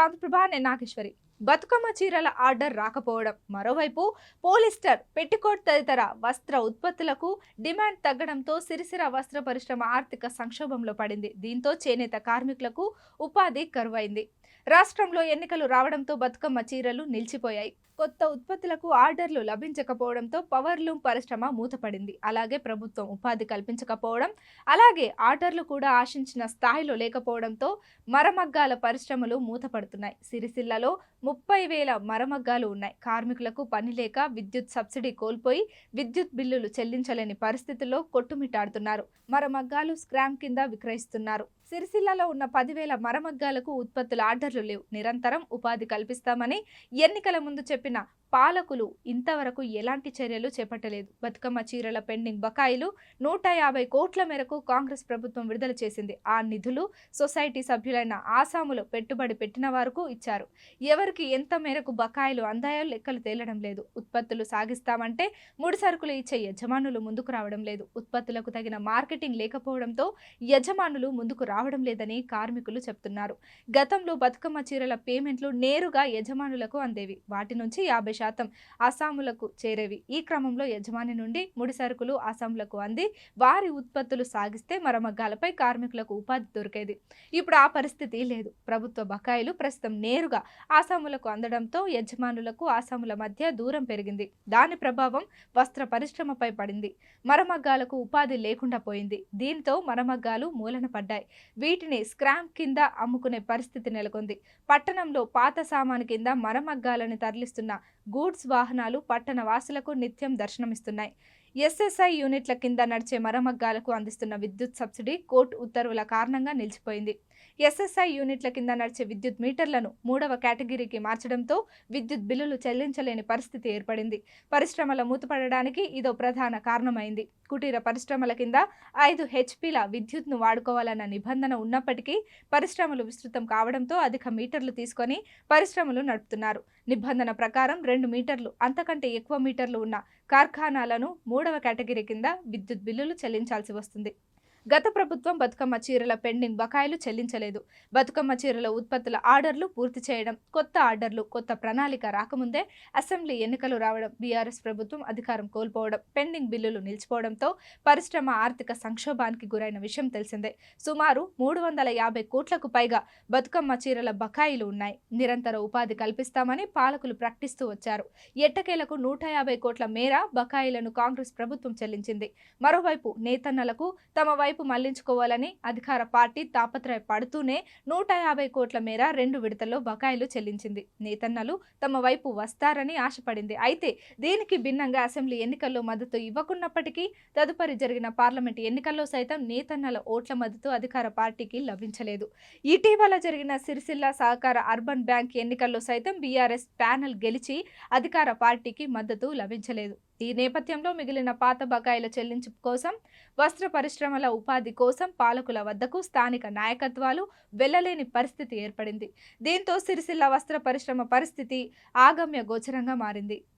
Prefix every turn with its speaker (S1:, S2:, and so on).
S1: ఆంధ్రప్రభ నేను నాగేశ్వరి. బతుకమ్మ చీరల ఆర్డర్ రాకపోవడం, మరోవైపు పోలిస్టర్, పెట్టికోట్ తదితర వస్త్ర ఉత్పత్తులకు డిమాండ్ తగ్గడంతో సిరిసిల్ల వస్త్ర పరిశ్రమ ఆర్థిక సంక్షోభంలో పడింది. దీంతో చేనేత కార్మికులకు ఉపాధి కరువైంది. రాష్ట్రంలో ఎన్నికలు రావడంతో బతుకమ్మ చీరలు నిలిచిపోయాయి. కొత్త ఉత్పత్తులకు ఆర్డర్లు లభించకపోవడంతో పవర్లూమ్ పరిశ్రమ మూతపడింది. అలాగే ప్రభుత్వం ఉపాధి కల్పించకపోవడం, అలాగే ఆర్డర్లు కూడా ఆశించిన స్థాయిలో లేకపోవడంతో మరమగ్గాల పరిశ్రమలు మూతపడుతున్నాయి. సిరిసిల్లలో 30,000 మరమగ్గాలు ఉన్నాయి. కార్మికులకు పని లేక విద్యుత్ సబ్సిడీ కోల్పోయి విద్యుత్ బిల్లులు చెల్లించలేని పరిస్థితుల్లో కొట్టుమిట్టాడుతున్నారు. మరమగ్గాలు స్క్రామ్ కింద విక్రయిస్తున్నారు. సిరిసిల్లలో ఉన్న 10,000 మరమగ్గాలకు ఉత్పత్తుల ఆర్డర్లు లేవు. నిరంతరం ఉపాధి కల్పిస్తామని ఎన్నికల ముందు చెప్పిన పాలకులు ఇంతవరకు ఎలాంటి చర్యలు చేపట్టలేదు. బతుకమ్మ చీరల పెండింగ్ బకాయిలు 150 కోట్ల మేరకు కాంగ్రెస్ ప్రభుత్వం విడుదల చేసింది. ఆ నిధులు సొసైటీ సభ్యులైన ఆసాములు పెట్టుబడి పెట్టిన వారికి ఇచ్చారు. ఎవరికి ఎంత మేరకు బకాయిలు అందాయో లెక్కలు తేలడం లేదు. ఉత్పత్తులు సాగిస్తామంటే ముడి సరుకులు ఇచ్చే యజమానులు ముందుకు రావడం లేదు. ఉత్పత్తులకు తగిన మార్కెటింగ్ లేకపోవడంతో యజమానులు ముందుకు రావడం లేదని కార్మికులు చెప్తున్నారు. గతంలో బతుకమ్మ చీరల పేమెంట్లు నేరుగా యజమానులకు అందేవి. వాటి నుంచి 50% ఆసాములకు చేరేవి. ఈ క్రమంలో యజమాని నుండి ముడి సరుకులు ఆసాములకు అంది వారి ఉత్పత్తులు సాగిస్తే మరమగ్గాలపై కార్మికులకు ఉపాధి దొరికేది. ఇప్పుడు ఆ పరిస్థితి లేదు. ప్రభుత్వ బకాయిలు ప్రస్తుతం నేరుగా ఆసాములకు అందడంతో యజమానులకు ఆసాముల మధ్య దూరం పెరిగింది. దాని ప్రభావం వస్త్ర పరిశ్రమపై పడింది. మరమగ్గాలకు ఉపాధి లేకుండా పోయింది. దీంతో మరమగ్గాలు మూలన పడ్డాయి. వీటిని స్క్రాప్ కింద అమ్ముకునే పరిస్థితి నెలకొంది. పట్టణంలో పాత సామాను కింద మరమగ్గాలను తరలిస్తున్న గూడ్స్ వాహనాలు పట్టణ వాసులకు నిత్యం దర్శనమిస్తున్నాయి. ఎస్ఎస్ఐ యూనిట్ల కింద నడిచే మరమగ్గాలకు అందిస్తున్న విద్యుత్ సబ్సిడీ కోర్టు ఉత్తర్వుల కారణంగా నిలిచిపోయింది. ఎస్ఎస్ఐ యూనిట్ల కింద నడిచే విద్యుత్ మీటర్లను 3వ కేటగిరీకి మార్చడంతో విద్యుత్ బిల్లులు చెల్లించలేని పరిస్థితి ఏర్పడింది. పరిశ్రమల మూతపడడానికి ఇదో ప్రధాన కారణమైంది. కుటీర పరిశ్రమల కింద 5 హెచ్పీల విద్యుత్ను వాడుకోవాలన్న నిబంధన ఉన్నప్పటికీ పరిశ్రమలు విస్తృతం కావడంతో అధిక మీటర్లు తీసుకొని పరిశ్రమలు నడుపుతున్నారు. నిబంధన ప్రకారం 2 మీటర్లు అంతకంటే ఎక్కువ మీటర్లు ఉన్న కార్ఖానాలను 3వ కేటగిరీ కింద విద్యుత్ బిల్లులు చెల్లించాల్సి వస్తుంది. గత ప్రభుత్వం బతుకమ్మ చీరల పెండింగ్ బకాయిలు చెల్లించలేదు. బతుకమ్మ చీరల ఉత్పత్తుల ఆర్డర్లు పూర్తి చేయడం, కొత్త ఆర్డర్లు, కొత్త ప్రణాళిక రాకముందే అసెంబ్లీ ఎన్నికలు రావడం, బీఆర్ఎస్ ప్రభుత్వం అధికారం కోల్పోవడం, పెండింగ్ బిల్లులు నిలిచిపోవడంతో పరిశ్రమ ఆర్థిక సంక్షోభానికి గురైన విషయం తెలిసిందే. సుమారు 350 కోట్లకు పైగా బతుకమ్మ చీరల బకాయిలు ఉన్నాయి. నిరంతర ఉపాధి కల్పిస్తామని పాలకులు ప్రకటిస్తూ వచ్చారు. ఎట్టకేలకు 150 కోట్ల మేర బకాయిలను కాంగ్రెస్ ప్రభుత్వం చెల్లించింది. మరోవైపు నేతన్నలకు తమ వైపు మళ్లించుకోవాలని అధికార పార్టీ తాపత్రయపడుతూనే 150 కోట్ల మేర 2 విడతల్లో బకాయిలు చెల్లించింది. నేతన్నలు తమ వైపు వస్తారని ఆశపడింది. అయితే దీనికి భిన్నంగా అసెంబ్లీ ఎన్నికల్లో మద్దతు ఇవ్వకున్నప్పటికీ తదుపరి జరిగిన పార్లమెంట్ ఎన్నికల్లో సైతం నేతన్నల ఓట్ల మద్దతు అధికార పార్టీకి లభించలేదు. ఇటీవల జరిగిన సిరిసిల్ల సహకార అర్బన్ బ్యాంక్ ఎన్నికల్లో సైతం బీఆర్ఎస్ ప్యానెల్ గెలిచి అధికార పార్టీకి మద్దతు లభించలేదు. ఈ నేపథ్యంలో మిగిలిన పాత బకాయిల చెల్లింపు కోసం, వస్త్ర పరిశ్రమల ఉపాధి కోసం పాలకుల వద్దకు స్థానిక నాయకత్వాలు వెళ్లలేని పరిస్థితి ఏర్పడింది. దీంతో సిరిసిల్ల వస్త్ర పరిశ్రమ పరిస్థితి ఆగమ్య గోచరంగా మారింది.